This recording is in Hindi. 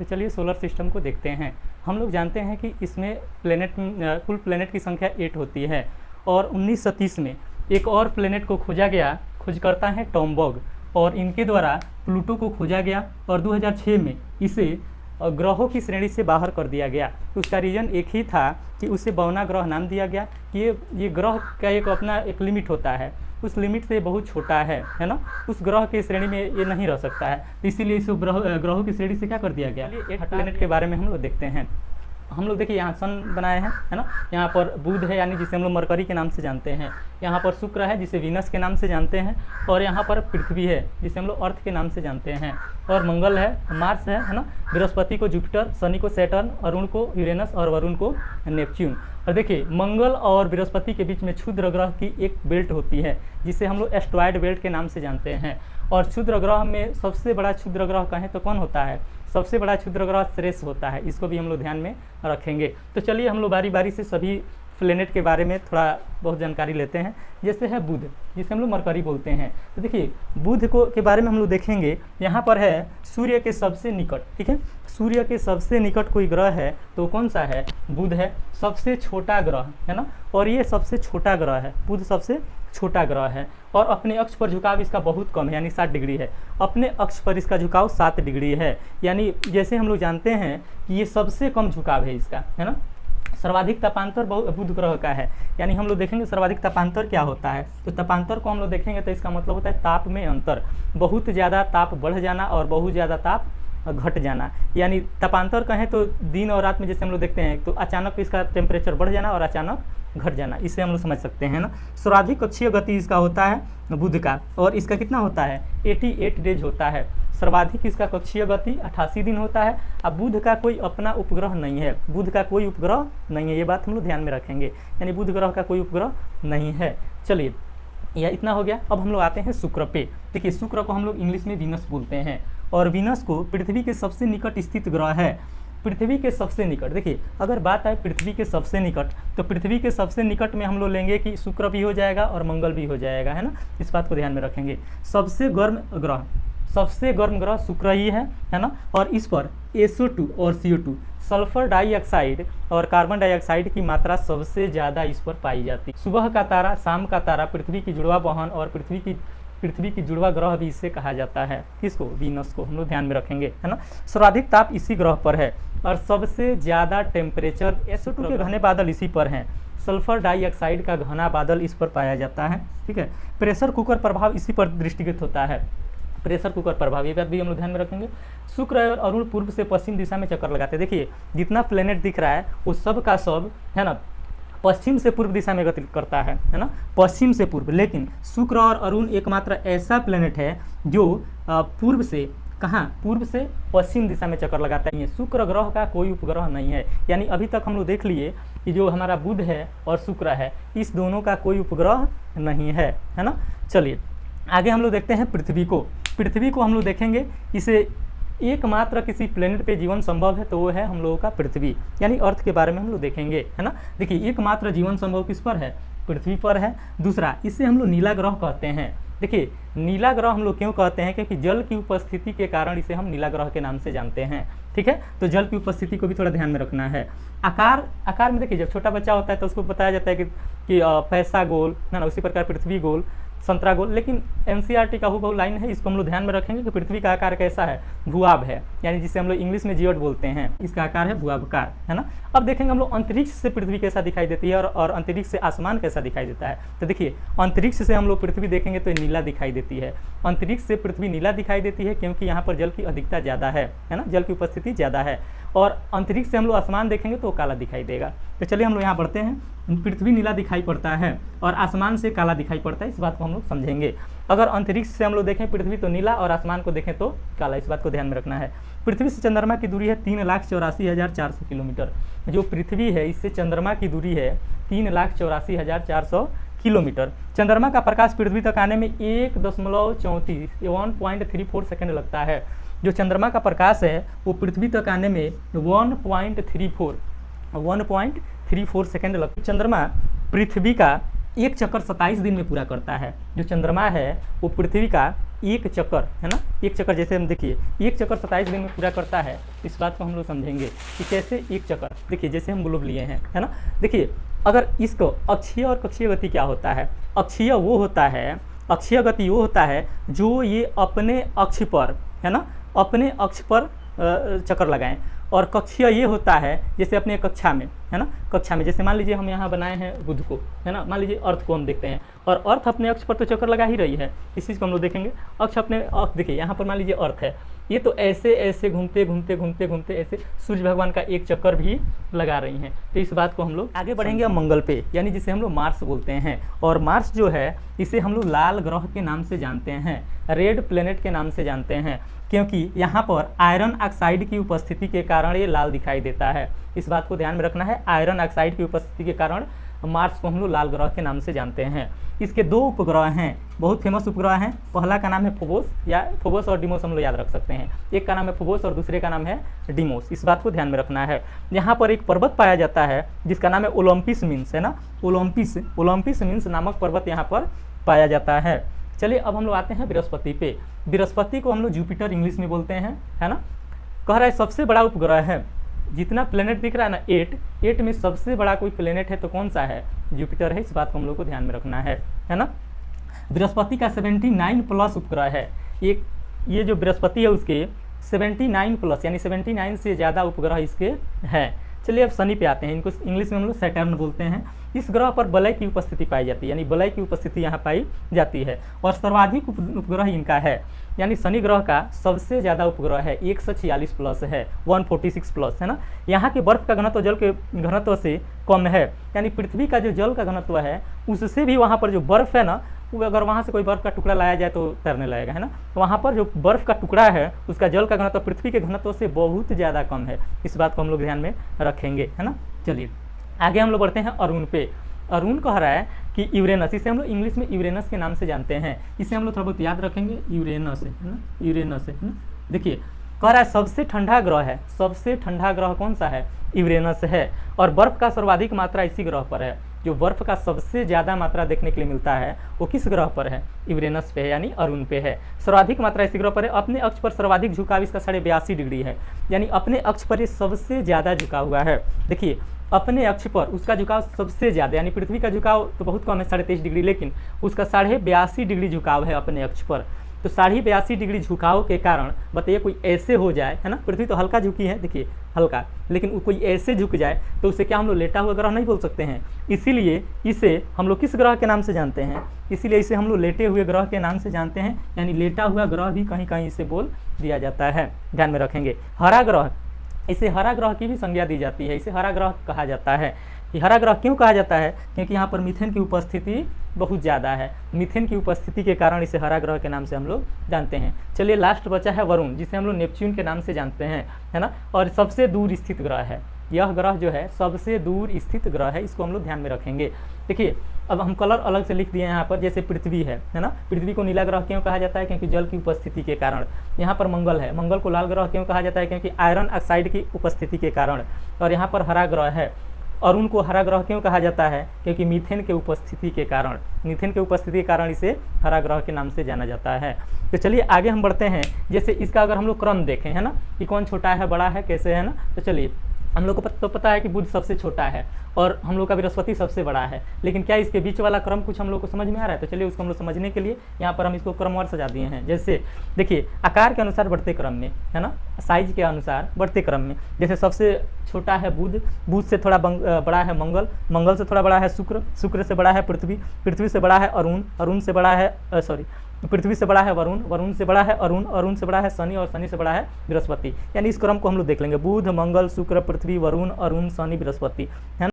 तो चलिए सोलर सिस्टम को देखते हैं। हम लोग जानते हैं कि इसमें कुल प्लेनेट की संख्या 8 होती है और 1930 में एक और प्लेनेट को खोजा गया। खोजकर्ता हैं टॉमबर्ग और इनके द्वारा प्लूटो को खोजा गया और 2006 में इसे ग्रहों की श्रेणी से बाहर कर दिया गया। उसका रीज़न एक ही था कि उसे बौना ग्रह नाम दिया गया कि ये ग्रह का एक अपना एक लिमिट होता है, उस लिमिट से बहुत छोटा है ना, उस ग्रह के श्रेणी में ये नहीं रह सकता है, तो इसीलिए इसे ग्रहों की श्रेणी से क्या कर दिया गया। एक प्लेनेट के बारे में हम लोग देखते हैं। हम लोग देखिए यहाँ सन बनाए हैं, है ना। यहाँ पर बुध है यानी जिसे हम लोग मरकरी के नाम से जानते हैं। यहाँ पर शुक्र है जिसे वीनस के नाम से जानते हैं और यहाँ पर पृथ्वी है जिसे हम लोग अर्थ के नाम से जानते हैं। और मंगल है, मार्स है ना। बृहस्पति को जुपिटर, शनि को सैटर्न, अरुण को यूरेनस और वरुण को नेपच्यून। और देखिए मंगल और बृहस्पति के बीच में क्षुद्र ग्रह की एक बेल्ट होती है जिसे हम लोग एस्ट्रॉयड बेल्ट के नाम से जानते हैं। और क्षुद्र ग्रह में सबसे बड़ा क्षुद्र ग्रह कहें तो कौन होता है? सबसे बड़ा क्षुद्र ग्रह सेरेस होता है। इसको भी हम लोग ध्यान में रखेंगे। तो चलिए हम लोग बारी बारी से सभी प्लेनेट के बारे में थोड़ा बहुत जानकारी लेते हैं। जैसे है बुध, जिसे हम लोग मरकरी बोलते हैं। तो देखिए बुध को के बारे में हम लोग देखेंगे। यहाँ पर है सूर्य के सबसे निकट, ठीक है। सूर्य के सबसे निकट कोई ग्रह है तो कौन सा है? बुध है। सबसे छोटा ग्रह है ना, और ये सबसे छोटा ग्रह है। बुध सबसे छोटा ग्रह है और अपने अक्ष पर झुकाव इसका बहुत कम है यानी 60 डिग्री है। अपने अक्ष पर इसका झुकाव 7 डिग्री है। यानी जैसे हम लोग जानते हैं कि ये सबसे कम झुकाव है इसका, है ना। सर्वाधिक तपांतर बुध ग्रह का है। यानी हम लोग देखेंगे सर्वाधिक तपांतर क्या होता है। तो तपांतर को हम लोग देखेंगे तो इसका मतलब होता है ताप में अंतर, बहुत ज़्यादा ताप बढ़ जाना और बहुत ज़्यादा ताप घट जाना। यानी तपांतर कहें तो दिन और रात में जैसे हम लोग देखते हैं तो अचानक इसका टेम्परेचर बढ़ जाना और अचानक घट जाना, इसे हम लोग समझ सकते हैं ना। सर्वाधिक कक्षीय गति इसका होता है बुध का और इसका कितना होता है? 88 डेज होता है। सर्वाधिक इसका कक्षीय गति 88 दिन होता है। अब बुध का कोई अपना उपग्रह नहीं है, बुध का कोई उपग्रह नहीं है, ये बात हम लोग ध्यान में रखेंगे। यानी बुध ग्रह का कोई उपग्रह नहीं है। चलिए यह इतना हो गया। अब हम लोग आते हैं शुक्र पे। देखिए शुक्र को हम लोग इंग्लिश में वीनस बोलते हैं और वीनस को पृथ्वी के सबसे निकट स्थित ग्रह है। पृथ्वी के सबसे निकट, देखिए अगर बात आए पृथ्वी के सबसे निकट तो पृथ्वी के सबसे निकट में हम लोग लेंगे कि शुक्र भी हो जाएगा और मंगल भी हो जाएगा, है ना। इस बात को ध्यान में रखेंगे। सबसे गर्म ग्रह शुक्र ही है ना। और इस पर SO2 और CO2 सल्फर डाइऑक्साइड और कार्बन डाइऑक्साइड की मात्रा सबसे ज़्यादा इस पर पाई जाती है। सुबह का तारा, शाम का तारा, पृथ्वी की जुड़वा बहन और पृथ्वी की जुड़वा ग्रह भी इससे कहा जाता है। किसको? वीनस को हम लोग ध्यान में रखेंगे, है ना। सर्वाधिक ताप इसी ग्रह पर है और सबसे ज़्यादा टेम्परेचर SO2 के घने बादल इसी पर हैं। सल्फर डाइऑक्साइड का घना बादल इस पर पाया जाता है, ठीक है। प्रेशर कुकर प्रभाव इसी पर दृष्टिगत होता है। प्रेशर कुकर प्रभाव, ये बात भी हम लोग ध्यान में रखेंगे। शुक्र और अरुण पूर्व से पश्चिम दिशा में चक्कर लगाते हैं। देखिए जितना प्लेनेट दिख रहा है वो सब का सब, है ना, पश्चिम से पूर्व दिशा में गति करता है ना, पश्चिम से पूर्व। लेकिन शुक्र और अरुण एकमात्र ऐसा प्लेनेट है जो पूर्व से कहाँ? पूर्व से पश्चिम दिशा में चक्कर लगाता है। शुक्र ग्रह का कोई उपग्रह नहीं है। यानी अभी तक हम लोग देख लिए कि जो हमारा बुध है और शुक्र है, इस दोनों का कोई उपग्रह नहीं है, है ना। चलिए आगे हम लोग देखते हैं पृथ्वी को। पृथ्वी को हम लोग देखेंगे, इसे एकमात्र किसी प्लेनेट पे जीवन संभव है तो वो है हम लोगों का पृथ्वी, यानी अर्थ के बारे में हम लोग देखेंगे, है ना। देखिए एकमात्र जीवन संभव किस पर है? पृथ्वी पर है। दूसरा, इसे हम लोग नीला ग्रह कहते हैं। देखिए नीला ग्रह हम लोग क्यों कहते हैं? क्योंकि जल की उपस्थिति के कारण इसे हम नीला ग्रह के नाम से जानते हैं, ठीक है। तो जल की उपस्थिति को भी थोड़ा ध्यान में रखना है। आकार में देखिए जब छोटा बच्चा होता है तो उसको बताया जाता है कि पैसा गोल, है ना, उसी प्रकार पृथ्वी गोल, संतरा गोल। लेकिन NCERT का हुबहू लाइन है, इसको हम लोग ध्यान में रखेंगे कि पृथ्वी का आकार कैसा है? भूआब है, यानी जिसे हम लोग इंग्लिश में जियोड बोलते हैं, इसका आकार है भूआबकार, है ना। अब देखेंगे हम लोग अंतरिक्ष से पृथ्वी कैसा दिखाई देती है और अंतरिक्ष से आसमान कैसा दिखाई देता है। तो देखिए अंतरिक्ष से हम लोग पृथ्वी देखेंगे तो नीला दिखाई देती है। अंतरिक्ष से पृथ्वी नीला दिखाई देती है क्योंकि यहाँ पर जल की अधिकता ज़्यादा है ना, जल की उपस्थिति ज़्यादा है। और अंतरिक्ष से हम लोग आसमान देखेंगे तो काला दिखाई देगा। तो चलिए हम लोग यहाँ पढ़ते हैं। पृथ्वी नीला दिखाई पड़ता है और आसमान से काला दिखाई पड़ता है, इस बात को हम लोग समझेंगे। अगर अंतरिक्ष से हम लोग देखें पृथ्वी तो नीला और आसमान को देखें तो काला, इस बात को ध्यान में रखना है। पृथ्वी से चंद्रमा की दूरी है 3,84,400 किलोमीटर। जो पृथ्वी है इससे चंद्रमा की दूरी है 3,84,400 किलोमीटर। चंद्रमा का प्रकाश पृथ्वी तक आने में 1.34 सेकेंड लगता है। जो चंद्रमा का प्रकाश है वो पृथ्वी तक आने में 1.34 सेकेंड लगता है। चंद्रमा पृथ्वी का एक चक्कर 27 दिन में पूरा करता है। जो चंद्रमा है वो पृथ्वी का एक चक्कर, है ना, एक चक्कर जैसे हम देखिए एक चक्कर 27 दिन में पूरा करता है। इस बात को हम लोग समझेंगे कि कैसे एक चक्कर, देखिए जैसे हम ग्लोब लिए हैं, है ना, देखिए अगर इसको अक्षीय और कक्षीय गति क्या होता है, अक्षीय वो होता है, अक्षीय गति वो होता है जो ये अपने अक्ष पर, है ना, अपने अक्ष पर चक्कर लगाएं, और कक्षीय ये होता है जैसे अपने कक्षा में, है ना, कक्षा में जैसे मान लीजिए हम यहाँ बनाए हैं बुध को, है ना, मान लीजिए अर्थ को हम देखते हैं और अर्थ अपने अक्ष पर तो चक्कर लगा ही रही है, इस चीज़ को हम लोग देखेंगे। अक्ष अपने अक्ष देखिए यहाँ पर मान लीजिए अर्थ है, ये तो ऐसे ऐसे घूमते घूमते घूमते घूमते ऐसे सूर्य भगवान का एक चक्कर भी लगा रही हैं। तो इस बात को हम लोग आगे बढ़ेंगे अब मंगल पे, यानी जिसे हम लोग मार्स बोलते हैं। और मार्स जो है इसे हम लोग लाल ग्रह के नाम से जानते हैं, रेड प्लेनेट के नाम से जानते हैं, क्योंकि यहाँ पर आयरन ऑक्साइड की उपस्थिति के कारण ये लाल दिखाई देता है। इस बात को ध्यान में रखना है, आयरन ऑक्साइड की उपस्थिति के कारण मार्स को हम लोग लाल ग्रह के नाम से जानते हैं। इसके 2 उपग्रह हैं, बहुत फेमस उपग्रह हैं। पहला का नाम है फोबोस, या फोबोस और डिमोस हम लोग याद रख सकते हैं। एक का नाम है फोबोस और दूसरे का नाम है डिमोस। इस बात को ध्यान में रखना है। यहाँ पर एक पर्वत पाया जाता है जिसका नाम है ओलंपिस मीन्स, है ना, ओलंपिस मीन्स नामक पर्वत यहाँ पर पाया जाता है। चलिए अब हम लोग आते हैं बृहस्पति पे। बृहस्पति को हम लोग जुपिटर इंग्लिश में बोलते हैं, है ना। कह रहा है सबसे बड़ा उपग्रह है, जितना प्लेनेट दिख रहा है ना 8 में सबसे बड़ा कोई प्लेनेट है तो कौन सा है, जुपिटर है। इस बात को हम लोग को ध्यान में रखना है ना। बृहस्पति का 79 प्लस उपग्रह है। एक ये जो बृहस्पति है उसके 79 प्लस यानी 79 से ज़्यादा उपग्रह इसके हैं। चलिए अब शनि पे आते हैं, इनको इंग्लिश में हम लोग सैटर्न बोलते हैं। इस ग्रह पर वलय की उपस्थिति पाई जाती है, यानी वलय की उपस्थिति यहाँ पाई जाती है, और सर्वाधिक उपग्रह इनका है, यानी शनि ग्रह का सबसे ज़्यादा उपग्रह है, 146 प्लस है, 146 प्लस, है ना। यहाँ के बर्फ का घनत्व जल के घनत्व से कम है, यानी पृथ्वी का जो जल का घनत्व है उससे भी वहाँ पर जो बर्फ़ है ना, वो अगर वहाँ से कोई बर्फ़ का टुकड़ा लाया जाए तो तैरने लगेगा, है ना। तो वहाँ पर जो बर्फ़ का टुकड़ा है उसका जल का घनत्व पृथ्वी के घनत्व से बहुत ज़्यादा कम है। इस बात को हम लोग ध्यान में रखेंगे, है ना। चलिए आगे हम लोग बढ़ते हैं अरुण पे। अरुण कह रहा है कि यूरेनस, इसे हम लोग इंग्लिश में यूरेनस के नाम से जानते हैं। इसे हम लोग थोड़ा बहुत याद रखेंगे, यूरेनस है ना, यूरेनस है ना। देखिए कह रहा है सबसे ठंडा ग्रह है, सबसे ठंडा ग्रह कौन सा है, यूरेनस है, और बर्फ़ का सर्वाधिक मात्रा इसी ग्रह पर है। जो बर्फ़ का सबसे ज़्यादा मात्रा देखने के लिए मिलता है वो किस ग्रह पर है, यूरेनस पे है, यानी अरुण पे है। सर्वाधिक मात्रा इसी ग्रह पर है। अपने अक्ष पर सर्वाधिक झुकाव इसका 82.5 डिग्री है, यानी अपने अक्ष पर ये सबसे ज़्यादा झुका हुआ है। देखिए अपने अक्ष पर उसका झुकाव सबसे ज़्यादा, यानी पृथ्वी का झुकाव तो बहुत कम है 23.5 डिग्री, लेकिन उसका 82.5 डिग्री झुकाव है अपने अक्ष पर। तो 82.5 डिग्री झुकाव के कारण बताइए कोई ऐसे हो जाए, है ना, पृथ्वी तो हल्का झुकी है, देखिए हल्का, लेकिन कोई ऐसे झुक जाए तो उसे क्या हम लोग लेटा हुआ ग्रह नहीं बोल सकते हैं। इसीलिए इसे हम लोग किस ग्रह के नाम से जानते हैं, इसीलिए इसे हम लोग लेटे हुए ग्रह के नाम से जानते हैं, यानी लेटा हुआ ग्रह भी कहीं कहीं इसे बोल दिया जाता है, ध्यान में रखेंगे। हरा ग्रह, इसे हरा ग्रह की भी संज्ञा दी जाती है, इसे हरा ग्रह कहा जाता है। ये हरा ग्रह क्यों कहा जाता है, क्योंकि यहाँ पर मीथेन की उपस्थिति बहुत ज़्यादा है। मीथेन की उपस्थिति के कारण इसे हरा ग्रह के नाम से हम लोग जानते हैं। चलिए लास्ट बचा है वरुण, जिसे हम लोग नेपच्यून के नाम से जानते हैं, है ना, और सबसे दूर स्थित ग्रह है। यह ग्रह जो है सबसे दूर स्थित ग्रह है, इसको हम लोग ध्यान में रखेंगे। देखिए अब हम कलर अलग से लिख दिए यहाँ पर, जैसे पृथ्वी है ना, पृथ्वी को नीला ग्रह क्यों कहा जाता है, क्योंकि जल की उपस्थिति के कारण। यहाँ पर मंगल है, मंगल को लाल ग्रह क्यों कहा जाता है, क्योंकि आयरन ऑक्साइड की उपस्थिति के कारण। और यहाँ पर हरा ग्रह है, अरुण को हरा ग्रह क्यों कहा जाता है, क्योंकि मीथेन के उपस्थिति के कारण, मीथेन के उपस्थिति के कारण इसे हरा ग्रह के नाम से जाना जाता है। तो चलिए आगे हम बढ़ते हैं। जैसे इसका अगर हम लोग क्रम देखें, है ना, कि कौन छोटा है बड़ा है कैसे, है ना, तो चलिए हम लोग को तो पता है कि बुध सबसे छोटा है और हम लोग का बृहस्पति सबसे बड़ा है, लेकिन क्या इसके बीच वाला क्रम कुछ हम लोग को समझ में आ रहा है। तो चलिए उसको हम लोग समझने के लिए यहाँ पर हम इसको क्रमवार सजा दिए हैं। जैसे देखिए आकार के अनुसार बढ़ते क्रम में, है ना, साइज के अनुसार बढ़ते क्रम में। जैसे सबसे छोटा है बुध, बुध से थोड़ा बड़ा है मंगल, मंगल से थोड़ा बड़ा है शुक्र, शुक्र से बड़ा है पृथ्वी, पृथ्वी से बड़ा है अरुण, अरुण से बड़ा है पृथ्वी से बड़ा है वरुण, वरुण से बड़ा है अरुण, अरुण से बड़ा है शनि, और शनि से बड़ा है बृहस्पति। यानी इस क्रम को हम लोग देख लेंगे, बुध मंगल शुक्र पृथ्वी वरुण अरुण शनि बृहस्पति, है ना।